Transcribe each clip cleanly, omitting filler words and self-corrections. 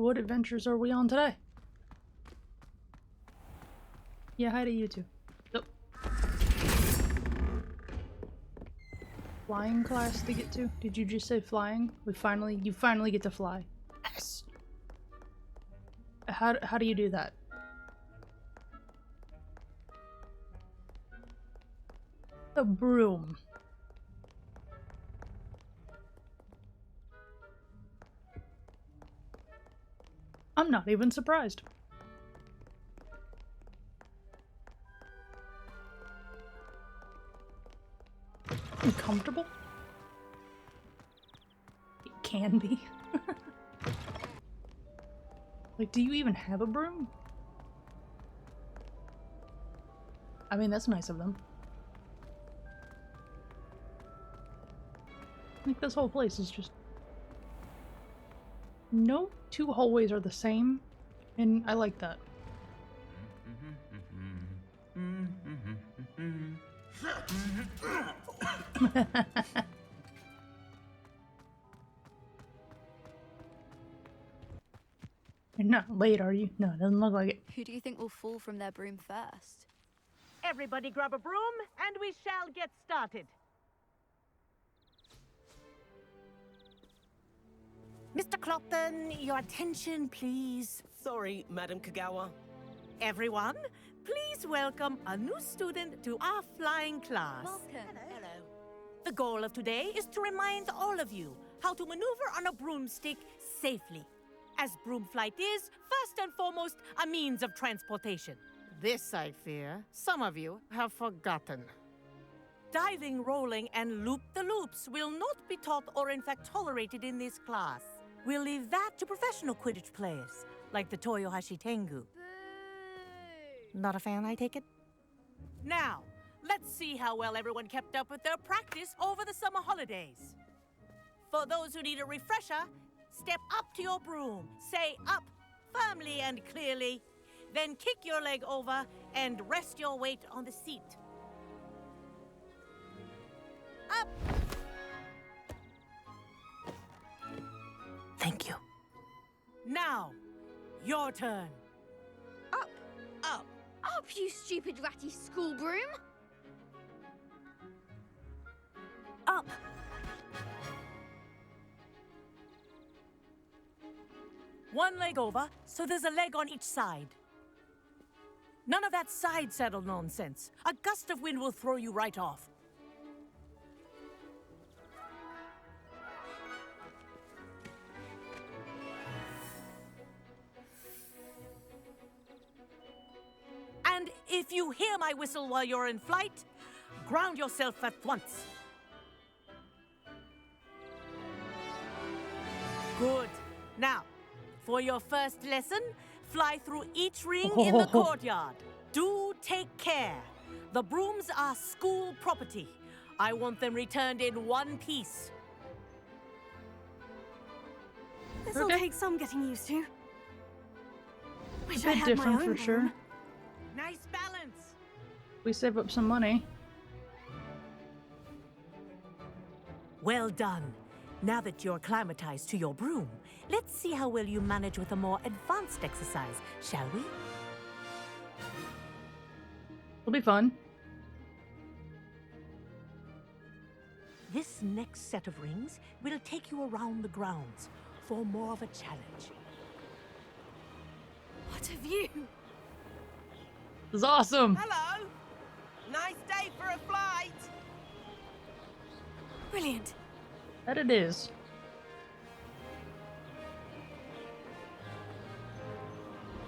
What adventures are we on today? Yeah, hi to you too. Nope. Flying class to get to? Did you just say flying? You finally get to fly. Yes! How do you do that? A broom. I'm not even surprised. Uncomfortable? It can be. Like, do you even have a broom? I mean, that's nice of them. Like, this whole place is just... No two hallways are the same, and I like that. You're not late, are you? No, it doesn't look like it. Who do you think will fall from their broom first? Everybody grab a broom, and we shall get started. Mr. Clopton, your attention, please. Sorry, Madam Kagawa. Everyone, please welcome a new student to our flying class. Welcome. Hello. The goal of today is to remind all of you how to maneuver on a broomstick safely, as broom flight is, first and foremost, a means of transportation. This, I fear, some of you have forgotten. Diving, rolling, and loop-the-loops will not be taught or in fact tolerated in this class. We'll leave that to professional Quidditch players, like the Toyohashi Tengu. Boo! Not a fan, I take it? Now, let's see how well everyone kept up with their practice over the summer holidays. For those who need a refresher, step up to your broom, say up firmly and clearly, then kick your leg over and rest your weight on the seat. Up! Thank you. Now, your turn. Up! Up. Up, you stupid ratty school broom! Up! One leg over, so there's a leg on each side. None of that side saddle nonsense. A gust of wind will throw you right off. And if you hear my whistle while you're in flight, ground yourself at once. Good. Now, for your first lesson, fly through each ring in the courtyard. Do take care. The brooms are school property. I want them returned in one piece. This'll take some getting used to. Wish A I bit had different my for own sure. broom. Nice balance. We save up some money. Well done. Now that you're acclimatized to your broom, let's see how well you manage with a more advanced exercise, shall we? It'll be fun. This next set of rings will take you around the grounds for more of a challenge. What a view! This is awesome! Hello. Nice day for a flight. Brilliant. That it is.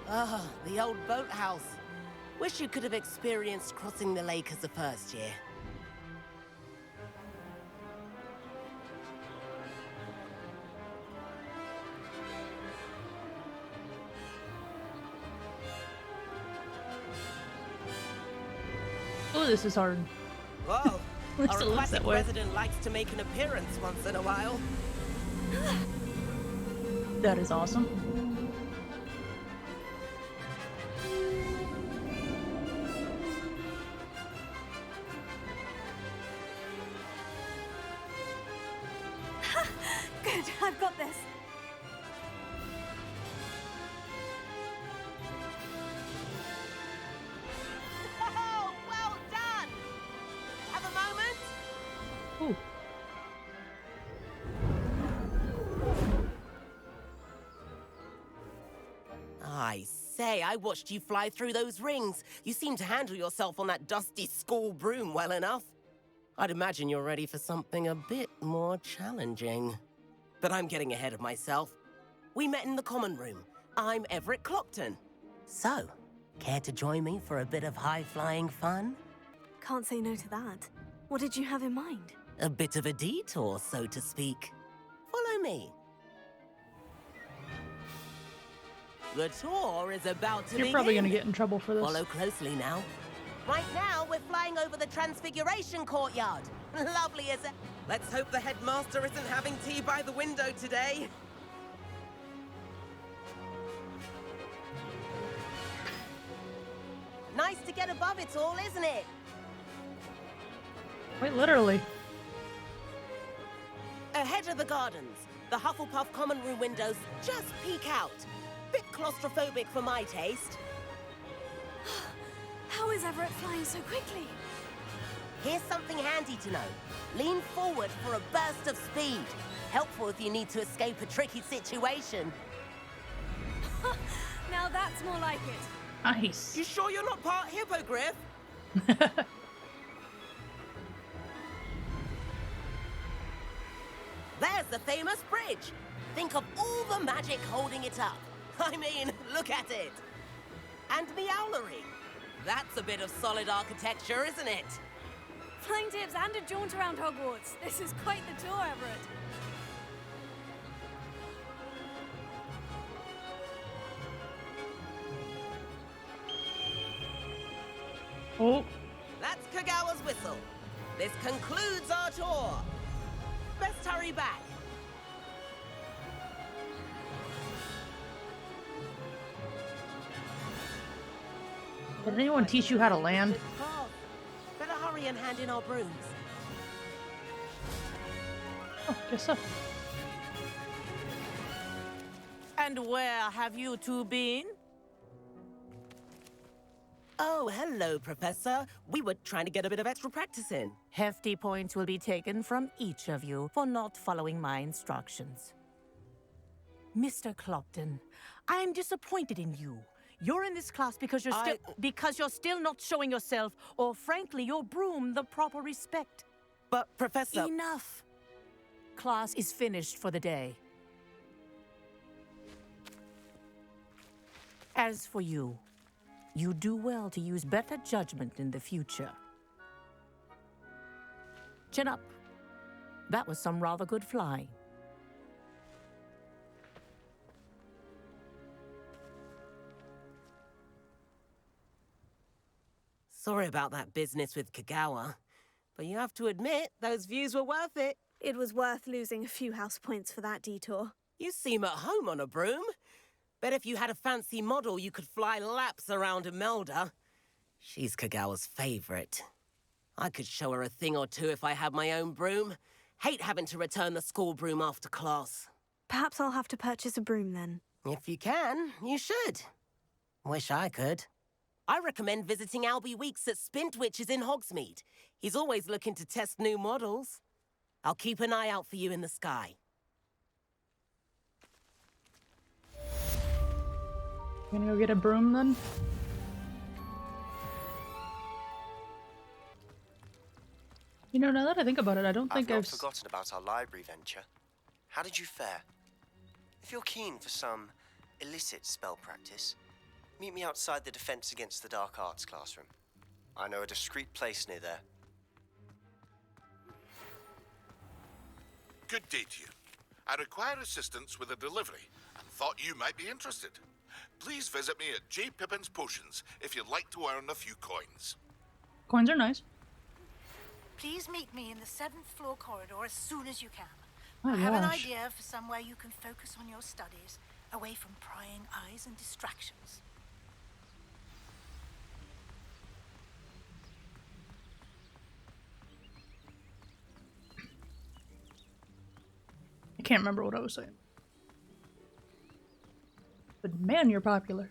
Ah, the old boathouse. Wish you could have experienced crossing the lake as a first year. Oh, this is hard. Whoa. least Our it looks that aquatic way. resident likes to make an appearance once in a while. That is awesome. Good, I've got this. say, I watched you fly through those rings. You seem to handle yourself on that dusty school broom well enough. I'd imagine you're ready for something a bit more challenging. But I'm getting ahead of myself. We met in the common room. I'm Everett Clopton. So, care to join me for a bit of high-flying fun? Can't say no to that. What did you have in mind? A bit of a detour, so to speak. Follow me. The tour is about to begin. You're probably gonna get in trouble for this. Follow closely now. Right now, we're flying over the Transfiguration Courtyard. Lovely, is it? Let's hope the headmaster isn't having tea by the window today. Nice to get above it all, isn't it? Quite literally. Ahead of the gardens, the Hufflepuff common room windows just peek out. Bit claustrophobic for my taste. How is Everett flying so quickly? Here's something handy to know. Lean forward for a burst of speed. Helpful if you need to escape a tricky situation. Now that's more like it. Nice. You sure you're not part hippogriff? There's the famous bridge. Think of all the magic holding it up. I mean, look at it. And Meowlery. That's a bit of solid architecture, isn't it? Flying tips and a jaunt around Hogwarts. This is quite the tour, Everett. Oh, That's Kagawa's whistle. This concludes our tour. Best hurry back. did anyone teach you how to land? Better hurry and hand in our brooms. Oh, guess so. And where have you two been? Oh, hello, Professor. We were trying to get a bit of extra practice in. Hefty points will be taken from each of you for not following my instructions. Mr. Clopton, I'm disappointed in you. You're in this class because you're still not showing yourself, or frankly, your broom, the proper respect. But, Professor... Enough. Class is finished for the day. As for you, you do well to use better judgment in the future. Chin up. That was some rather good flying. Sorry about that business with Kagawa, but you have to admit, those views were worth it. It was worth losing a few house points for that detour. You seem at home on a broom. Bet if you had a fancy model, you could fly laps around Imelda. She's Kagawa's favorite. I could show her a thing or two if I had my own broom. Hate having to return the school broom after class. Perhaps I'll have to purchase a broom then. If you can, you should. Wish I could. I recommend visiting Albie Weeks at Spintwitches in Hogsmeade. He's always looking to test new models. I'll keep an eye out for you in the sky. You gonna go get a broom then? You know, now that I think about it, I don't think I've I've not forgotten about our library venture. How did you fare? If you're keen for some illicit spell practice, meet me outside the Defense Against the Dark Arts classroom. I know a discreet place near there. Good day to you. I require assistance with a delivery and thought you might be interested. Please visit me at J. Pippin's Potions if you'd like to earn a few coins. Coins are nice. Please meet me in the 7th floor corridor as soon as you can. Oh, I have an gosh. idea for somewhere you can focus on your studies, away from prying eyes and distractions. I can't remember what I was saying. But man, you're popular.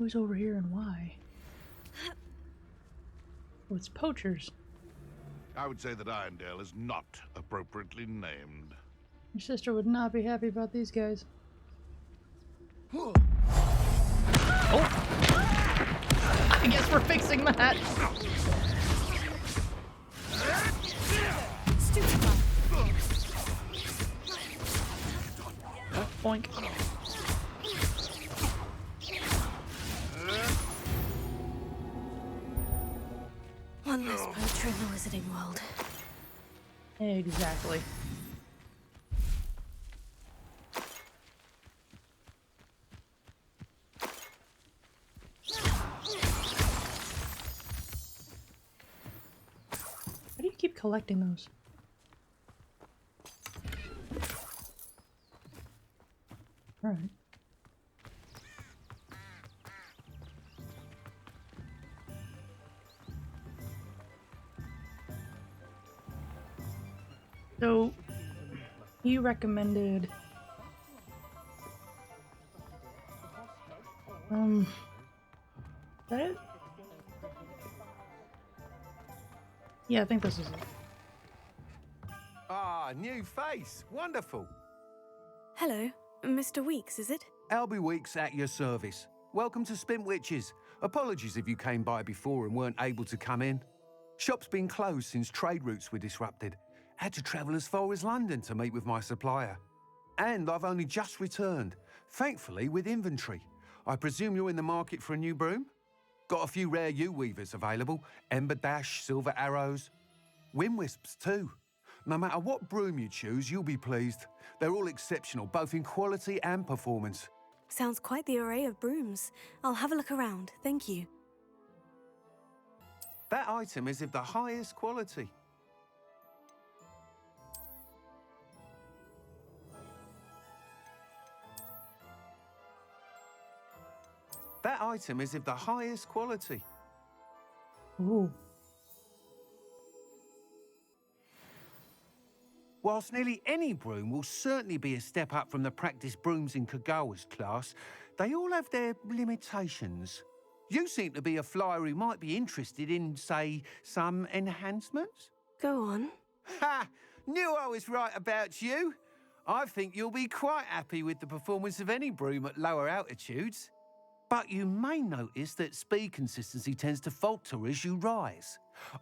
Who's over here and why? Oh, it's poachers. I would say that Irondale is not appropriately named. Your sister would not be happy about these guys. Oh! I guess we're fixing that. Stupid one. Boink. One less poacher in the wizarding world. Exactly. How do you keep collecting those? All right. So, you recommended that it? Yeah, I think this is it. Ah, new face. Wonderful. Hello, Mr. Weeks, is it? Albie Weeks at your service. Welcome to Spint Witches. Apologies if you came by before and weren't able to come in. Shop's been closed since trade routes were disrupted. Had to travel as far as London to meet with my supplier. And I've only just returned, thankfully with inventory. I presume you're in the market for a new broom? Got a few rare yew-weavers available. Ember Dash, Silver Arrows. Wind Wisps too. No matter what broom you choose, you'll be pleased. They're all exceptional, both in quality and performance. Sounds quite the array of brooms. I'll have a look around, thank you. That item is of the highest quality. That item is of the highest quality. Ooh. Whilst nearly any broom will certainly be a step up from the practice brooms in Kagawa's class, they all have their limitations. You seem to be a flyer who might be interested in, say, some enhancements? Go on. Ha! Knew I was right about you. I think you'll be quite happy with the performance of any broom at lower altitudes. But you may notice that speed consistency tends to falter as you rise.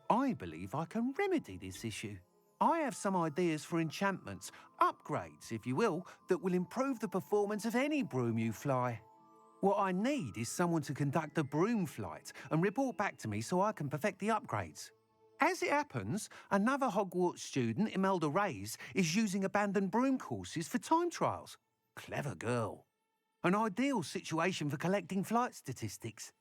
I believe I can remedy this issue. I have some ideas for enchantments, upgrades, if you will, that will improve the performance of any broom you fly. What I need is someone to conduct a broom flight and report back to me so I can perfect the upgrades. As it happens, another Hogwarts student, Imelda Reyes, is using abandoned broom courses for time trials. Clever girl. An ideal situation for collecting flight statistics.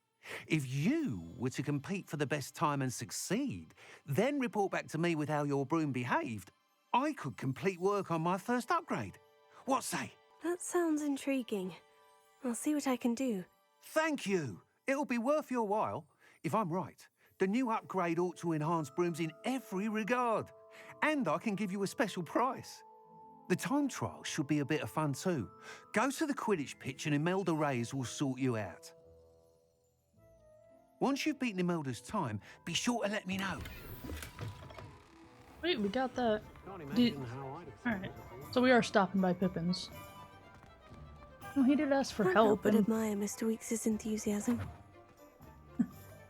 If you were to compete for the best time and succeed, then report back to me with how your broom behaved, I could complete work on my first upgrade. What say? That sounds intriguing. I'll see what I can do. Thank you. It'll be worth your while. If I'm right, the new upgrade ought to enhance brooms in every regard. And I can give you a special price. The time trial should be a bit of fun too. Go to the Quidditch pitch and Imelda Reyes will sort you out. Once you've beaten Imelda's time, be sure to let me know. Wait, we got that. Alright, so we are stopping by Pippin's. Well, he did ask for Can't help, help but and admire Mr. Weeks' enthusiasm.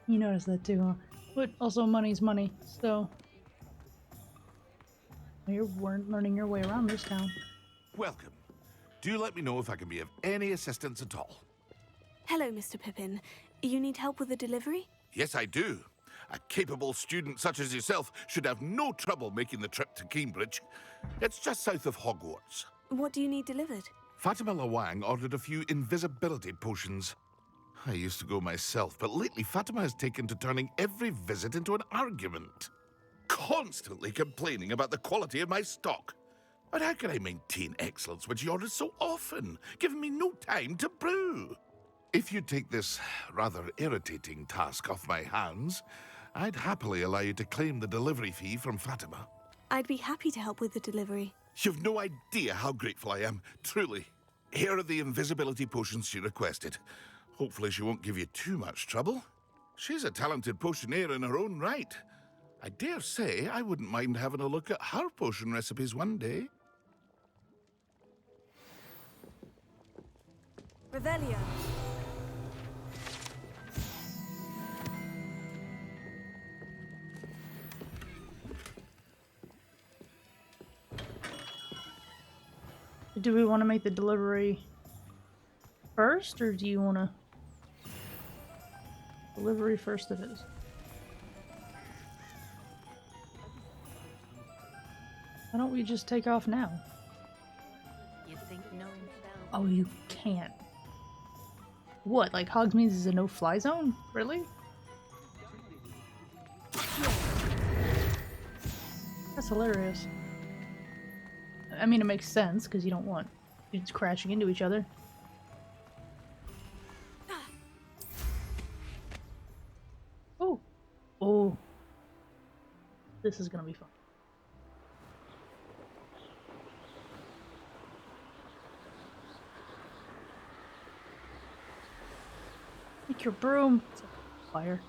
you noticed that too, huh? But also money's money, so... You weren't learning your way around this town. Welcome. Do let me know if I can be of any assistance at all. Hello, Mr. Pippin. You need help with a delivery? Yes, I do. A capable student such as yourself should have no trouble making the trip to Cambridge. It's just south of Hogwarts. What do you need delivered? Fatima Lawang ordered a few invisibility potions. I used to go myself, but lately Fatima has taken to turning every visit into an argument. Constantly complaining about the quality of my stock. But how can I maintain excellence when she orders so often, giving me no time to brew? If you take this rather irritating task off my hands, I'd happily allow you to claim the delivery fee from Fatima. I'd be happy to help with the delivery. You've no idea how grateful I am, truly. Here are the invisibility potions she requested. Hopefully she won't give you too much trouble. She's a talented potioneer in her own right. I dare say I wouldn't mind having a look at her potion recipes one day. Revelio. Do we want to make the delivery first, or do you want to... Delivery first it is. Why don't we just take off now? You think knowing Oh, you can't. What, like Hogsmeade is a no-fly zone? Really? That's hilarious. I mean, it makes sense, because you don't want dudes crashing into each other. Oh. Oh. This is gonna be fun. Make your broom. It's a fire.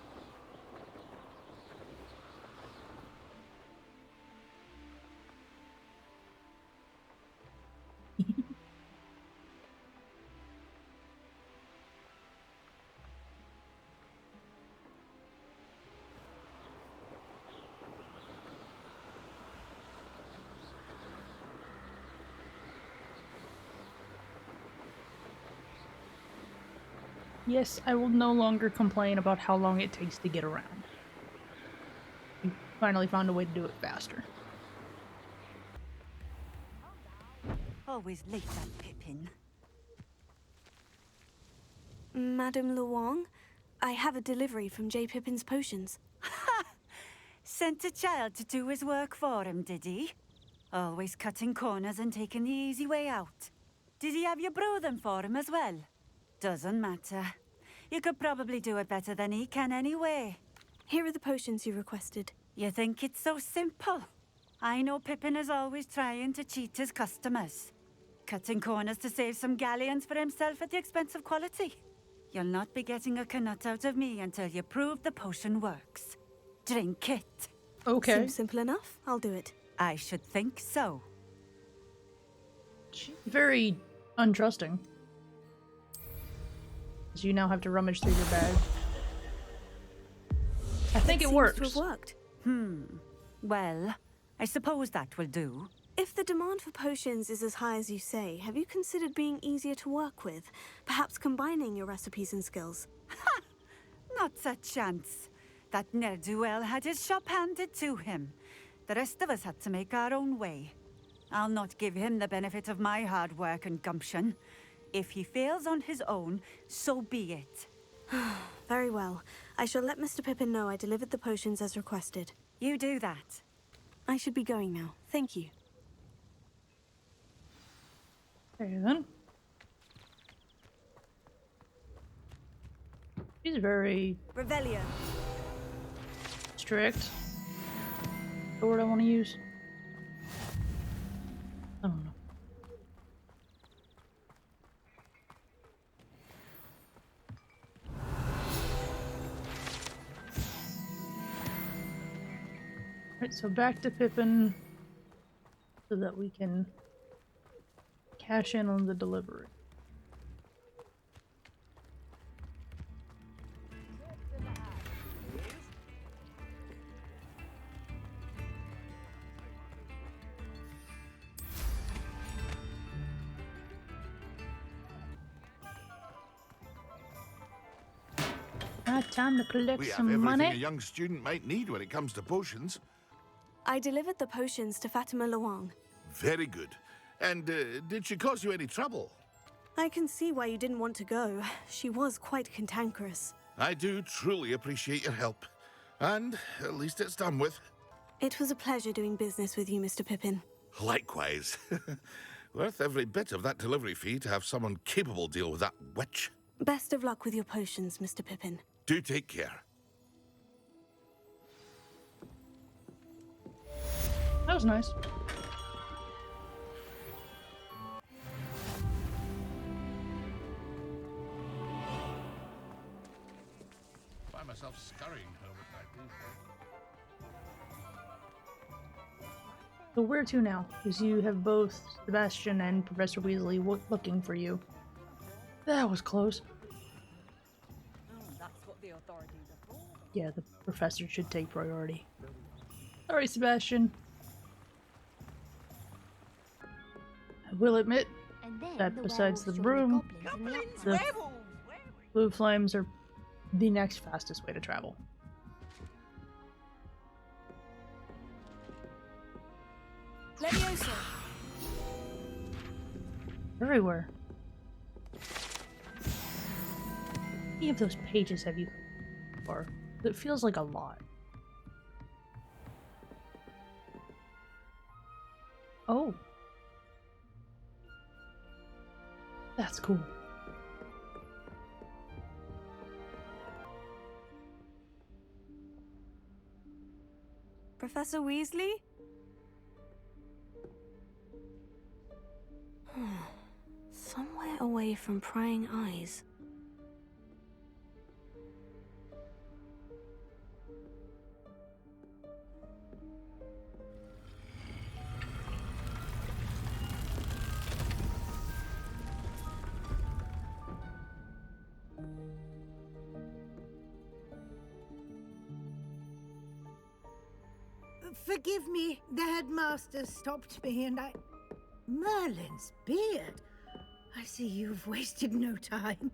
Yes, I will no longer complain about how long it takes to get around. You finally found a way to do it faster. Always late, that Pippin. Madame Luong, I have a delivery from J. Pippin's Potions. Sent a child to do his work for him, did he? Always cutting corners and taking the easy way out. Did he have you brew them for him as well? Doesn't matter. You could probably do it better than he can anyway. Here are the potions you requested. You think it's so simple? I know Pippin is always trying to cheat his customers. Cutting corners to save some galleons for himself at the expense of quality. You'll not be getting a canut out of me until you prove the potion works. Drink it. Okay. Seems simple enough. I'll do it. I should think so. Very untrusting. So you now have to rummage through your bag. I think it seems works. to have worked. Well, I suppose that will do. If the demand for potions is as high as you say, have you considered being easier to work with? Perhaps combining your recipes and skills? Ha! Not a chance. That ne'er-do-well had his shop handed to him. The rest of us had to make our own way. I'll not give him the benefit of my hard work and gumption. If he fails on his own, so be it. Very well. I shall let Mr. Pippin know I delivered the potions as requested. You do that. I should be going now. Thank you. Okay then. She's very Revelio. strict. The word I want to use. I don't know. Right, so back to Pippin so that we can cash in on the delivery. Time to collect We have some everything money. a young student might need when it comes to potions. I delivered the potions to Fatima Luong. Very good. And did she cause you any trouble? I can see why you didn't want to go. She was quite cantankerous. I do truly appreciate your help. And at least it's done with. It was a pleasure doing business with you, Mr. Pippin. Likewise. Worth every bit of that delivery fee to have someone capable deal with that witch. Best of luck with your potions, Mr. Pippin. Do take care. That was nice. myself scurrying home at night these days. So where to now? Because you have both Sebastian and Professor Weasley looking for you. That was close. That's what the authorities are for. Yeah, the professor should take priority. Sorry, Sebastian. I will admit that besides the broom, the blue flames are the next fastest way to travel. Leviosa! Everywhere. How many of those pages have you for? It feels like a lot. Oh. That's cool. Professor Weasley? Somewhere away from prying eyes. Forgive me, the headmaster stopped me and I... Merlin's beard. I see you've wasted no time.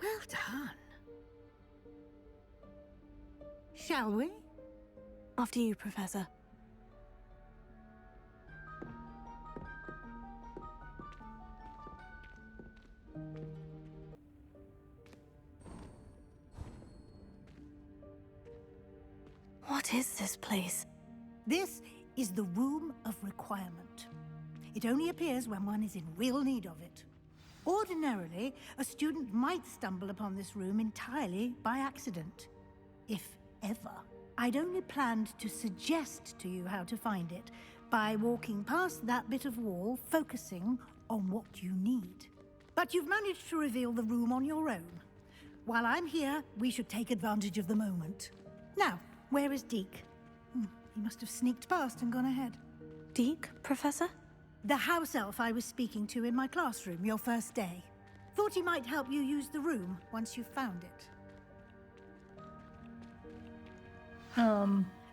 Well done. Shall we? After you, Professor. What is this place? This is the Room of Requirement. It only appears when one is in real need of it. Ordinarily, a student might stumble upon this room entirely by accident. If ever. I'd only planned to suggest to you how to find it by walking past that bit of wall, focusing on what you need. But you've managed to reveal the room on your own. While I'm here, we should take advantage of the moment. Now, where is Deke? He must have sneaked past and gone ahead. Deke, Professor? The house elf I was speaking to in my classroom your first day. Thought he might help you use the room once you found it.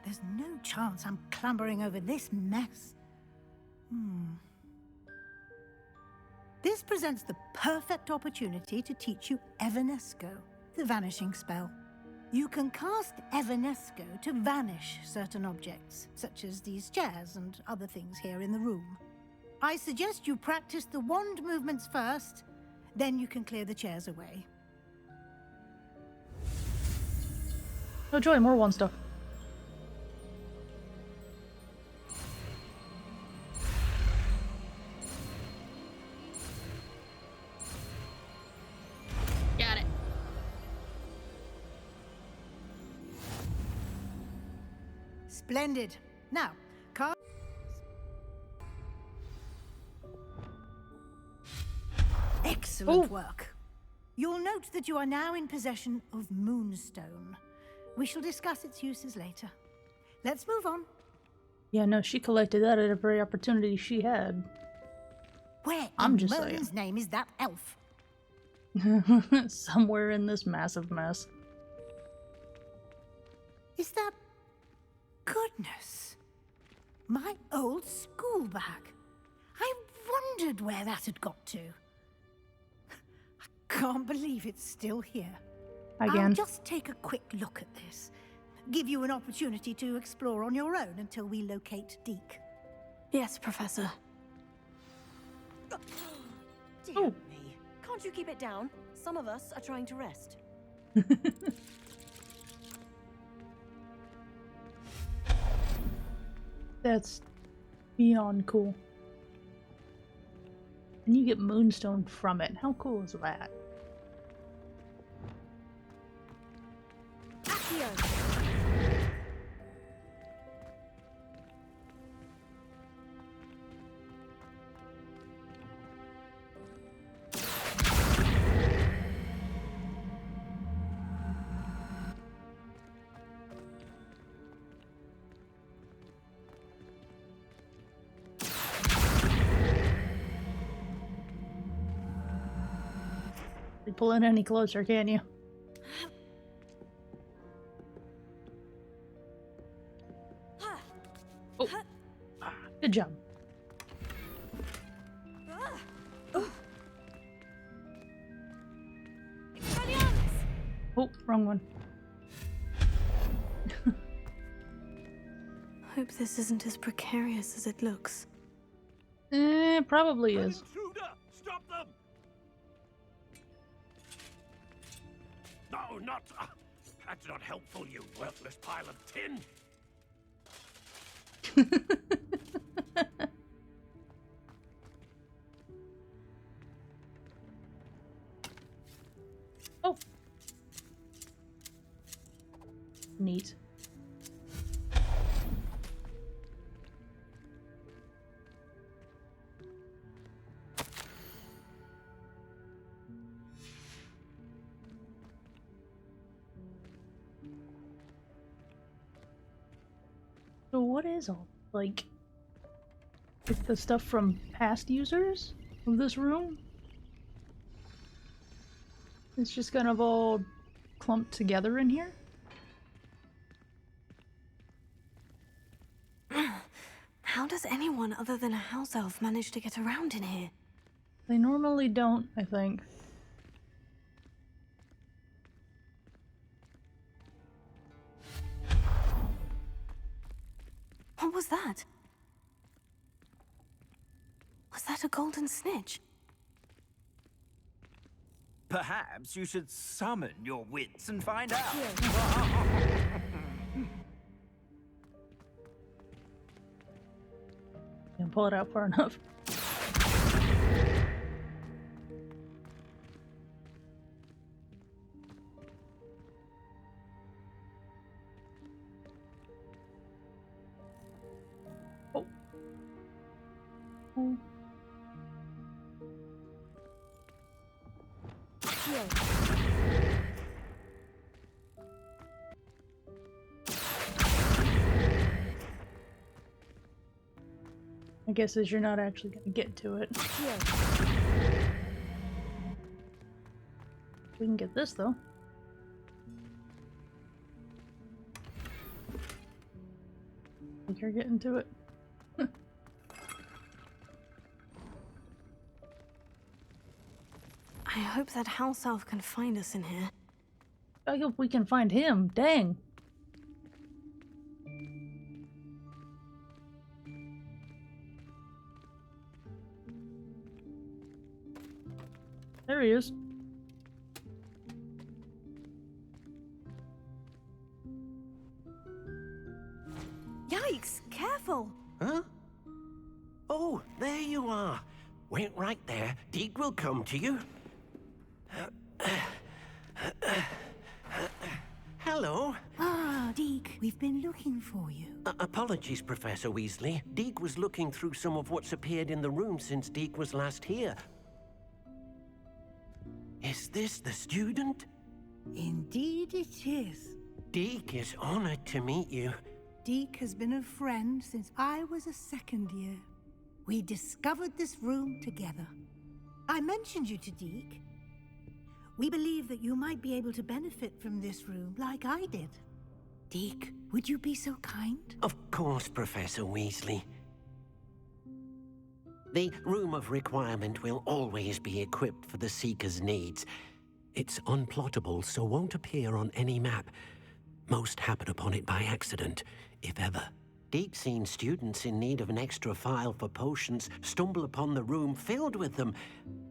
There's no chance I'm clambering over this mess. This presents the perfect opportunity to teach you Evanesco, the vanishing spell. You can cast Evanesco to vanish certain objects, such as these chairs and other things here in the room. I suggest you practice the wand movements first, then you can clear the chairs away. Oh joy, more wand stuff. Got it. Splendid. Now, cast... Excellent work. You'll note that you are now in possession of Moonstone. We shall discuss its uses later. Let's move on. Yeah, no, she collected that at every opportunity she had. Where I'm in just Merlin's name is that elf? saying. Somewhere in this massive mess. Is that... Goodness. My old school bag. I wondered where that had got to. I can't believe it's still here. Again. I'll just take a quick look at this. Give you an opportunity to explore on your own until we locate Deke. Yes, Professor. Dear me. Can't you keep it down? Some of us are trying to rest. That's beyond cool. And you get Moonstone from it. How cool is that? Accio! You pull in any closer, can you? Oh. Good job. Oh, wrong one. Hope this isn't as precarious as it looks. Probably is. Intruder! Stop them! No, not... that's not helpful, you worthless pile of tin! Oh. Neat. So what is all, like the stuff from past users of this room? It's just kind of all clumped together in here? How does anyone other than a house elf manage to get around in here? They normally don't, I think. What was that? Was that a golden snitch? Perhaps you should summon your wits and find out. Can't pull it out far enough. Oh. Oh. I guess as you're not actually gonna get to it. We can get this though. I think you're getting to it. I hope that house elf can find us in here. I hope we can find him. Dang. There he is. Yikes! Careful! Huh? Oh, there you are. Wait right there. Deke will come to you. Hello. Ah, Deke, we've been looking for you. Apologies, Professor Weasley. Deke was looking through some of what's appeared in the room since Deke was last here. Is this the student? Indeed it is. Deke is honored to meet you. Deke has been a friend since I was a second year. We discovered this room together. I mentioned you to Deke. We believe that you might be able to benefit from this room like I did. Deke, would you be so kind? Of course, Professor Weasley. The Room of Requirement will always be equipped for the Seeker's needs. It's unplottable, so won't appear on any map. Most happen upon it by accident, if ever. Deke's seen students in need of an extra file for potions stumble upon the room filled with them.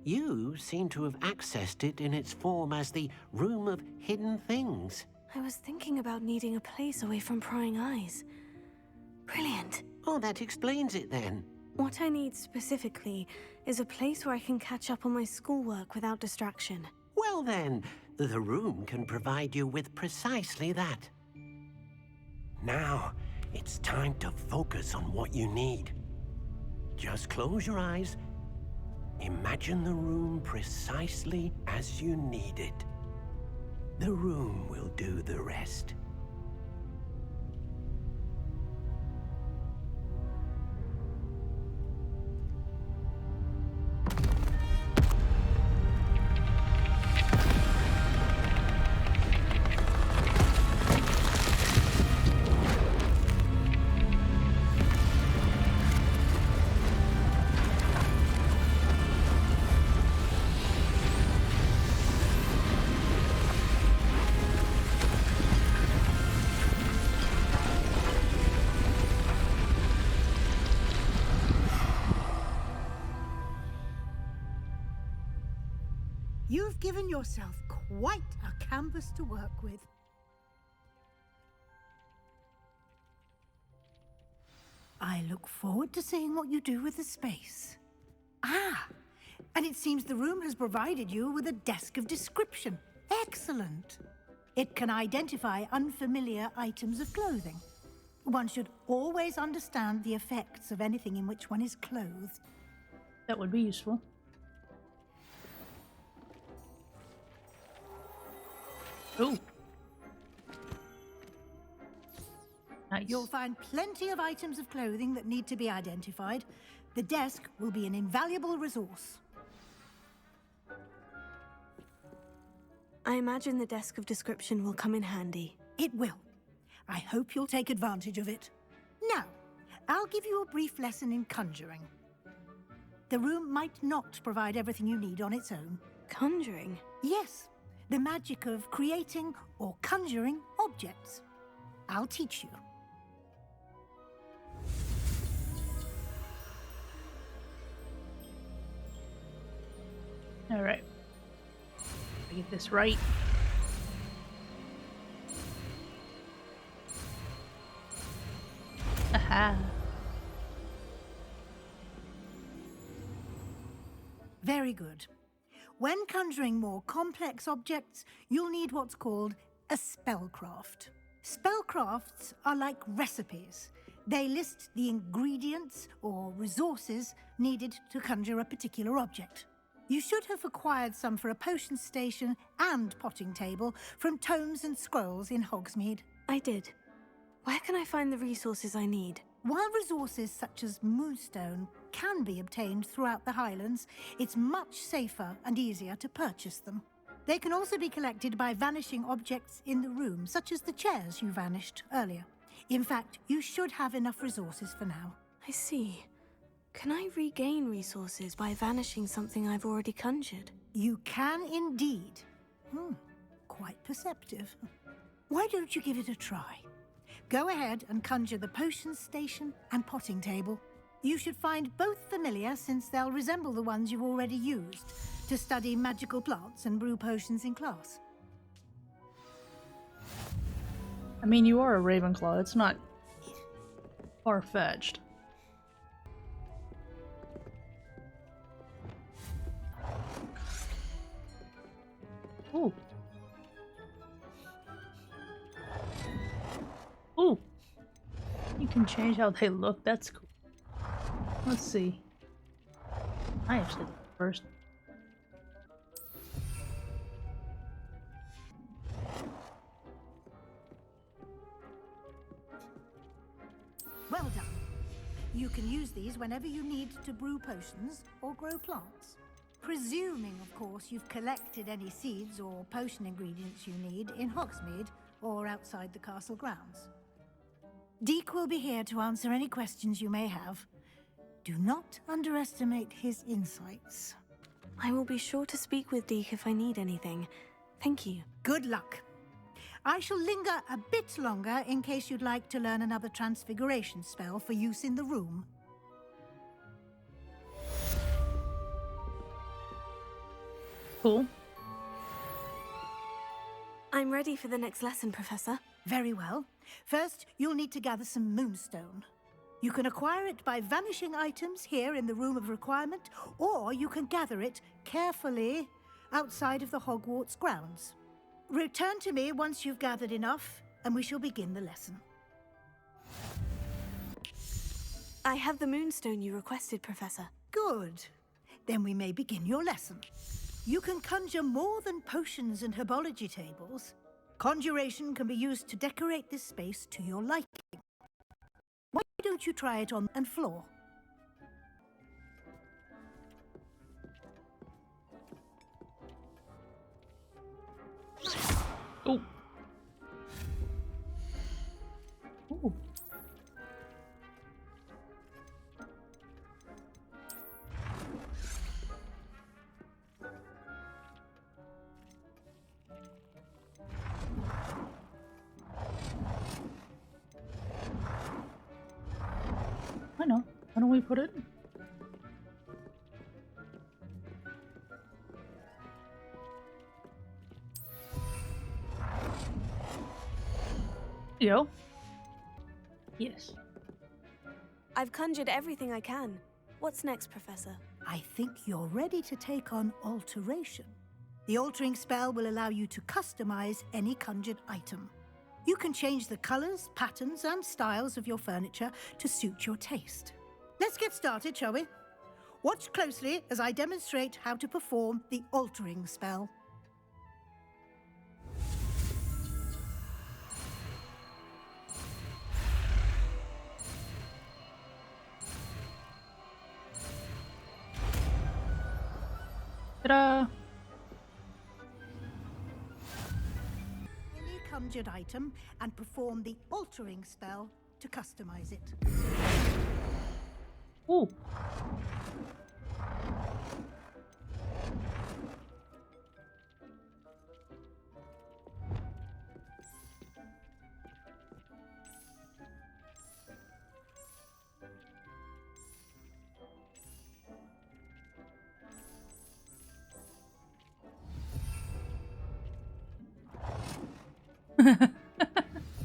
You seem to have accessed it in its form as the Room of Hidden Things. I was thinking about needing a place away from prying eyes. Brilliant. Oh, that explains it then. What I need specifically is a place where I can catch up on my schoolwork without distraction. Well then, the room can provide you with precisely that. Now, it's time to focus on what you need. Just close your eyes. Imagine the room precisely as you need it. The room will do the rest. You've given yourself quite a canvas to work with. I look forward to seeing what you do with the space. Ah, and it seems the room has provided you with a desk of description. Excellent. It can identify unfamiliar items of clothing. One should always understand the effects of anything in which one is clothed. That would be useful. Ooh. Nice. You'll find plenty of items of clothing that need to be identified. The desk will be an invaluable resource. I imagine the desk of description will come in handy. It will. I hope you'll take advantage of it. Now, I'll give you a brief lesson in conjuring. The room might not provide everything you need on its own. Conjuring? Yes, the magic of creating or conjuring objects. I'll teach you. All right. I get this right. Aha. Very good. When conjuring more complex objects, you'll need what's called a spellcraft. Spellcrafts are like recipes. They list the ingredients or resources needed to conjure a particular object. You should have acquired some for a potion station and potting table from tomes and scrolls in Hogsmeade. I did. Where can I find the resources I need? While resources such as moonstone can be obtained throughout the Highlands, it's much safer and easier to purchase them. They can also be collected by vanishing objects in the room, such as the chairs you vanished earlier. In fact, you should have enough resources for now. I see. Can I regain resources by vanishing something I've already conjured? You can indeed. Quite perceptive. Why don't you give it a try? Go ahead and conjure the potion station and potting table. You should find both familiar, since they'll resemble the ones you've already used to study magical plants and brew potions in class. I mean, you are a Ravenclaw. It's not far-fetched. Ooh. Ooh. You can change how they look. That's cool. Let's see. I actually did it first. Well done. You can use these whenever you need to brew potions or grow plants. Presuming, of course, you've collected any seeds or potion ingredients you need in Hogsmeade or outside the castle grounds. Deek will be here to answer any questions you may have. Do not underestimate his insights. I will be sure to speak with Deek if I need anything. Thank you. Good luck. I shall linger a bit longer in case you'd like to learn another transfiguration spell for use in the room. Cool. I'm ready for the next lesson, Professor. Very well. First, you'll need to gather some moonstone. You can acquire it by vanishing items here in the Room of Requirement, or you can gather it carefully outside of the Hogwarts grounds. Return to me once you've gathered enough, and we shall begin the lesson. I have the moonstone you requested, Professor. Good. Then we may begin your lesson. You can conjure more than potions and herbology tables. Conjuration can be used to decorate this space to your liking. Why don't you try it on the floor? Oh. Ooh. I know. Why don't we put it? Yo. Yes. I've conjured everything I can. What's next, Professor? I think you're ready to take on alteration. The altering spell will allow you to customize any conjured item. You can change the colors, patterns, and styles of your furniture to suit your taste. Let's get started, shall we? Watch closely as I demonstrate how to perform the altering spell. Ta-da! Any conjured item and perform the altering spell to customize it. Ooh.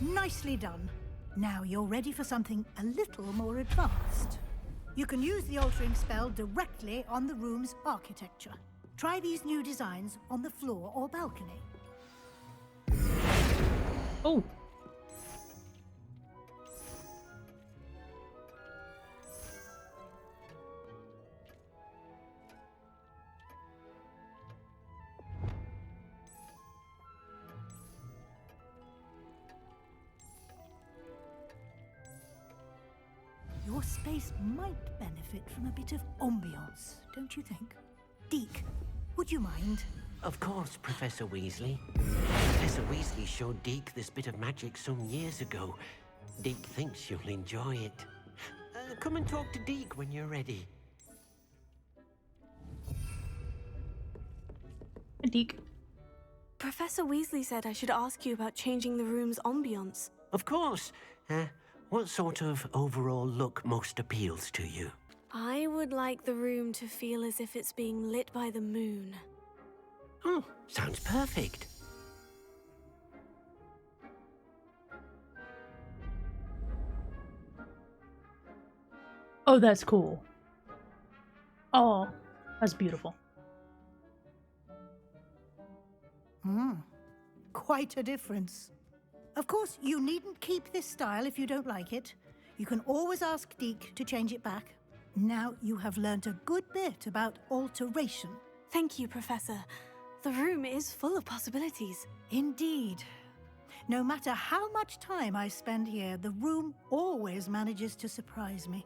Nicely done. Now you're ready for something a little more advanced. You can use the altering spell directly on the room's architecture. Try these new designs on the floor or balcony. Oh. Your space might benefit from a bit of ambiance, don't you think? Deke, would you mind? Of course, Professor Weasley. Professor Weasley showed Deke this bit of magic some years ago. Deke thinks you'll enjoy it. Come and talk to Deke when you're ready. Deke. Professor Weasley said I should ask you about changing the room's ambiance. Of course. What sort of overall look most appeals to you? I would like the room to feel as if it's being lit by the moon. Oh, sounds perfect. Oh, that's cool. Oh, that's beautiful. Quite a difference. Of course, you needn't keep this style if you don't like it. You can always ask Deke to change it back. Now you have learnt a good bit about alteration. Thank you, Professor. The room is full of possibilities. Indeed. No matter how much time I spend here, the room always manages to surprise me.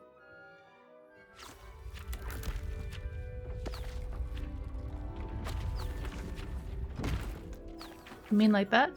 You mean like that?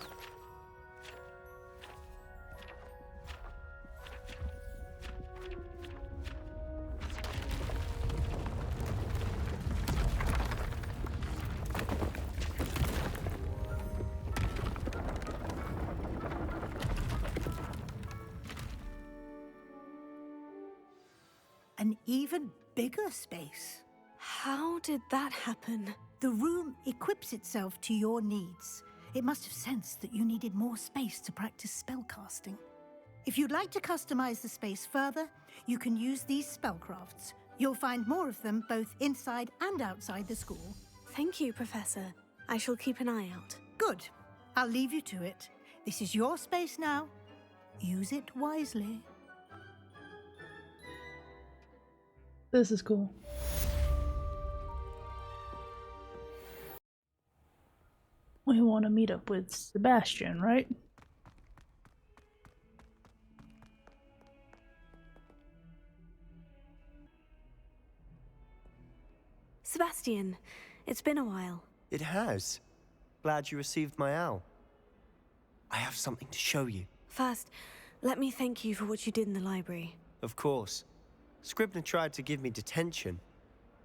An even bigger space. How did that happen? The room equips itself to your needs. It must have sensed that you needed more space to practice spellcasting. If you'd like to customize the space further, you can use these spellcrafts. You'll find more of them both inside and outside the school. Thank you, Professor. I shall keep an eye out. Good. I'll leave you to it. This is your space now. Use it wisely. This is cool. We want to meet up with Sebastian, right? Sebastian, it's been a while. It has. Glad you received my owl. I have something to show you. First, let me thank you for what you did in the library. Of course. Scribner tried to give me detention,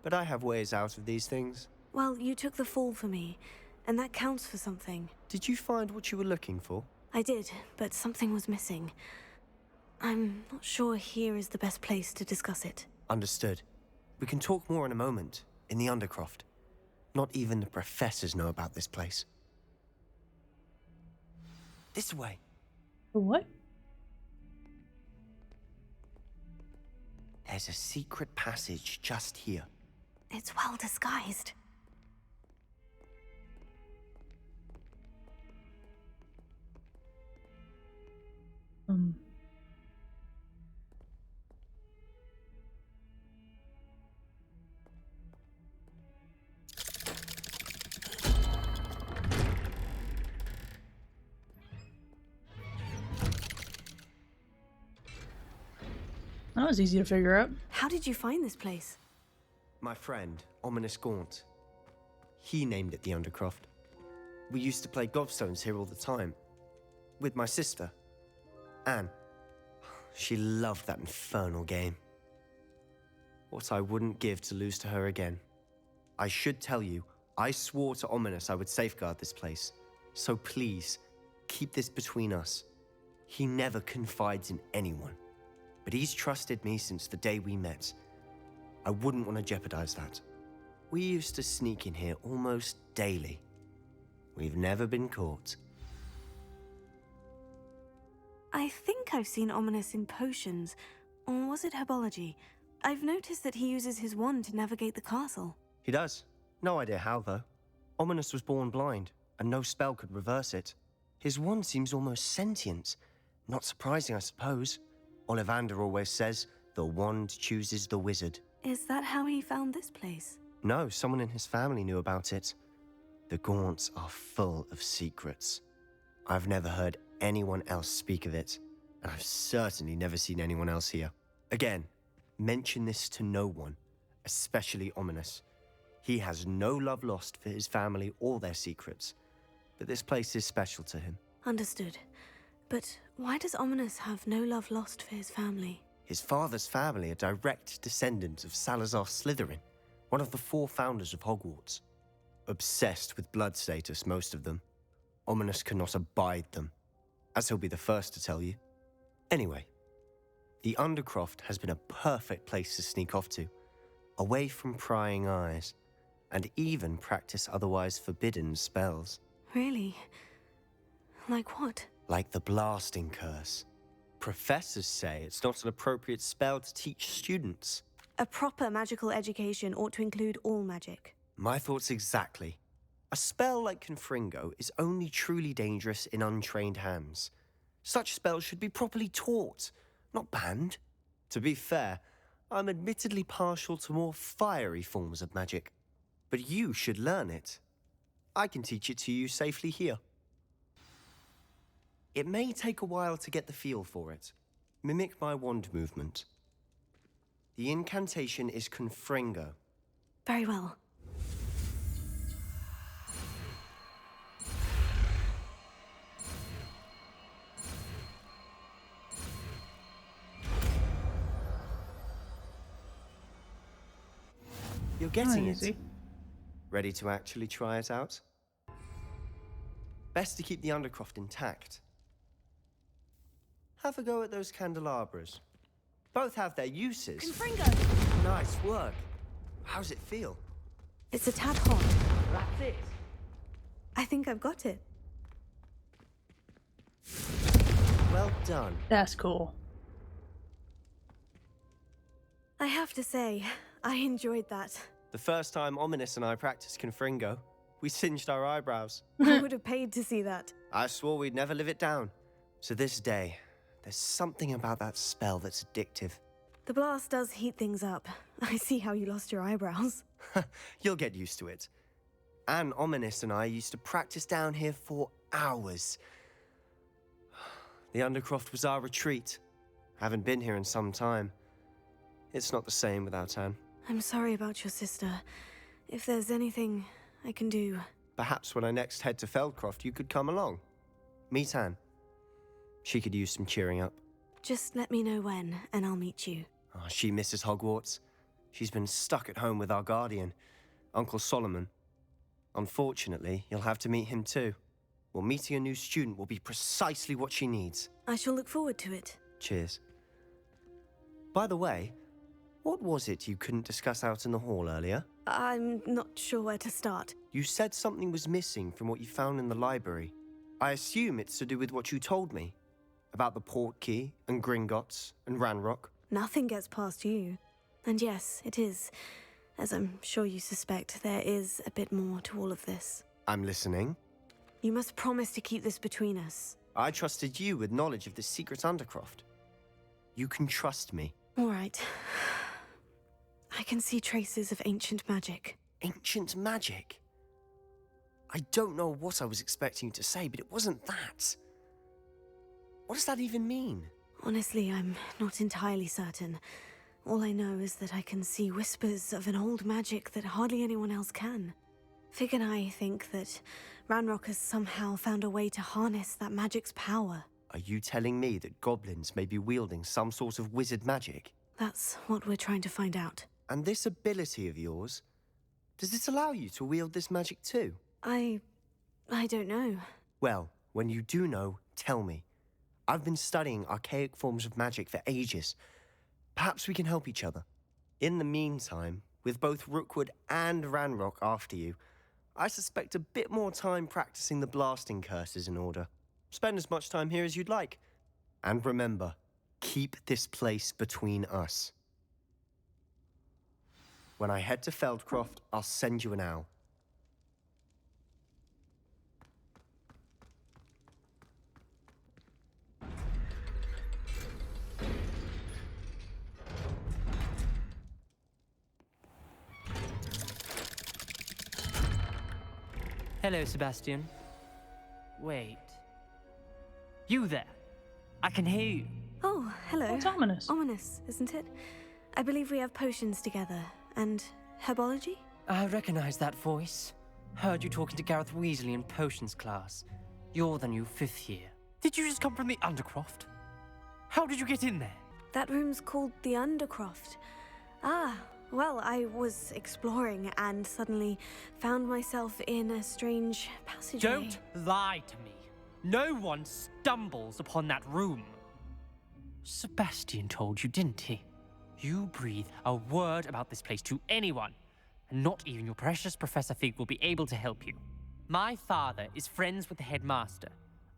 but I have ways out of these things. Well, you took the fall for me, and that counts for something. Did you find what you were looking for? I did, but something was missing. I'm not sure here is the best place to discuss it. Understood. We can talk more in a moment, in the Undercroft. Not even the professors know about this place. This way. What? There's a secret passage just here. It's well disguised. That was easy to figure out. How did you find this place? My friend, Ominous Gaunt. He named it the Undercroft. We used to play gobstones here all the time. With my sister, Anne. She loved that infernal game. What I wouldn't give to lose to her again. I should tell you, I swore to Ominous I would safeguard this place. So please, keep this between us. He never confides in anyone. But he's trusted me since the day we met. I wouldn't want to jeopardize that. We used to sneak in here almost daily. We've never been caught. I think I've seen Ominous in potions. Or was it herbology? I've noticed that he uses his wand to navigate the castle. He does. No idea how, though. Ominous was born blind, and no spell could reverse it. His wand seems almost sentient. Not surprising, I suppose. Ollivander always says, the wand chooses the wizard. Is that how he found this place? No, someone in his family knew about it. The Gaunts are full of secrets. I've never heard anyone else speak of it, and I've certainly never seen anyone else here. Again, mention this to no one, especially Ominous. He has no love lost for his family or their secrets, but this place is special to him. Understood. But why does Ominous have no love lost for his family? His father's family are direct descendants of Salazar Slytherin, one of the 4 founders of Hogwarts. Obsessed with blood status, most of them. Ominous cannot abide them, as he'll be the first to tell you. Anyway, the Undercroft has been a perfect place to sneak off to, away from prying eyes, and even practice otherwise forbidden spells. Really? Like what? Like the blasting curse. Professors say it's not an appropriate spell to teach students. A proper magical education ought to include all magic. My thoughts exactly. A spell like Confringo is only truly dangerous in untrained hands. Such spells should be properly taught, not banned. To be fair, I'm admittedly partial to more fiery forms of magic. But you should learn it. I can teach it to you safely here. It may take a while to get the feel for it. Mimic my wand movement. The incantation is Confringo. Very well. You're getting it. Ready to actually try it out? Best to keep the Undercroft intact. Have a go at those candelabras. Both have their uses. Confringo! Nice work. How's it feel? It's a tad hot. That's it. I think I've got it. Well done. That's cool. I have to say, I enjoyed that. The first time Ominous and I practiced Confringo, we singed our eyebrows. I would have paid to see that. I swore we'd never live it down. So this day, there's something about that spell that's addictive. The blast does heat things up. I see how you lost your eyebrows. You'll get used to it. Anne, Ominous and I used to practice down here for hours. The Undercroft was our retreat. Haven't been here in some time. It's not the same without Anne. I'm sorry about your sister. If there's anything I can do... Perhaps when I next head to Feldcroft, you could come along. Meet Anne. She could use some cheering up. Just let me know when, and I'll meet you. Oh, she misses Hogwarts. She's been stuck at home with our guardian, Uncle Solomon. Unfortunately, you'll have to meet him too. Well, meeting a new student will be precisely what she needs. I shall look forward to it. Cheers. By the way, what was it you couldn't discuss out in the hall earlier? I'm not sure where to start. You said something was missing from what you found in the library. I assume it's to do with what you told me. About the Portkey and Gringotts and Ranrock? Nothing gets past you. And yes, it is. As I'm sure you suspect, there is a bit more to all of this. I'm listening. You must promise to keep this between us. I trusted you with knowledge of the secret Undercroft. You can trust me. All right. I can see traces of ancient magic. Ancient magic? I don't know what I was expecting you to say, but it wasn't that. What does that even mean? Honestly, I'm not entirely certain. All I know is that I can see whispers of an old magic that hardly anyone else can. Fig and I think that Ranrock has somehow found a way to harness that magic's power. Are you telling me that goblins may be wielding some sort of wizard magic? That's what we're trying to find out. And this ability of yours, does it allow you to wield this magic too? I don't know. Well, when you do know, tell me. I've been studying archaic forms of magic for ages. Perhaps we can help each other. In the meantime, with both Rookwood and Ranrock after you, I suspect a bit more time practicing the blasting curse is in order. Spend as much time here as you'd like. And remember, keep this place between us. When I head to Feldcroft, I'll send you an owl. Hello, Sebastian. Wait. You there? I can hear you. Oh, hello. It's ominous. Ominous, isn't it? I believe we have potions together. And herbology? I recognize that voice. Heard you talking to Gareth Weasley in potions class. You're the new 5th year. Did you just come from the Undercroft? How did you get in there? That room's called the Undercroft. Ah, well, I was exploring and suddenly found myself in a strange passageway. Don't lie to me. No one stumbles upon that room. Sebastian told you, didn't he? You breathe a word about this place to anyone, and not even your precious Professor Fig will be able to help you. My father is friends with the headmaster.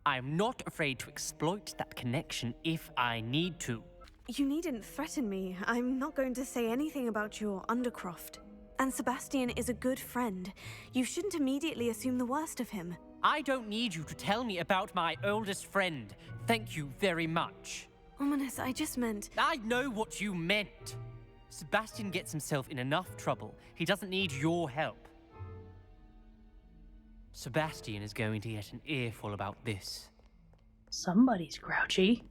I am not afraid to exploit that connection if I need to. You needn't threaten me. I'm not going to say anything about your Undercroft. And Sebastian is a good friend. You shouldn't immediately assume the worst of him. I don't need you to tell me about my oldest friend. Thank you very much. Ominous, I just meant... I know what you meant. Sebastian gets himself in enough trouble. He doesn't need your help. Sebastian is going to get an earful about this. Somebody's grouchy.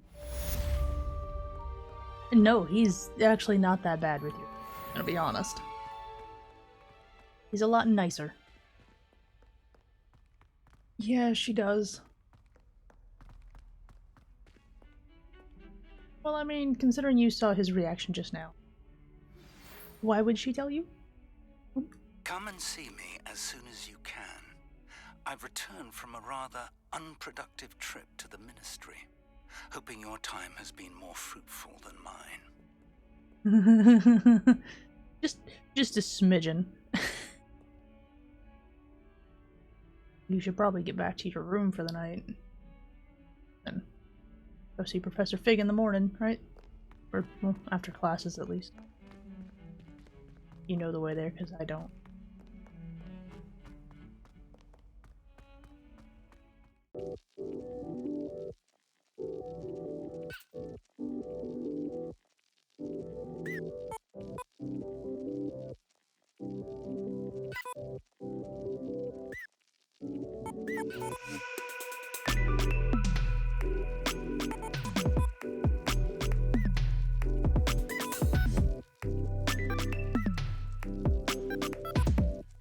No, he's actually not that bad with you. I'm gonna be honest. He's a lot nicer. Yeah, she does. Well, I mean, considering you saw his reaction just now. Why would she tell you? Come and see me as soon as you can. I've returned from a rather unproductive trip to the Ministry, hoping your time has been more fruitful than mine. just a smidgen. You should probably get back to your room for the night. And go see Professor Fig in the morning, right? Or, well, after classes at least. You know the way there, because I don't.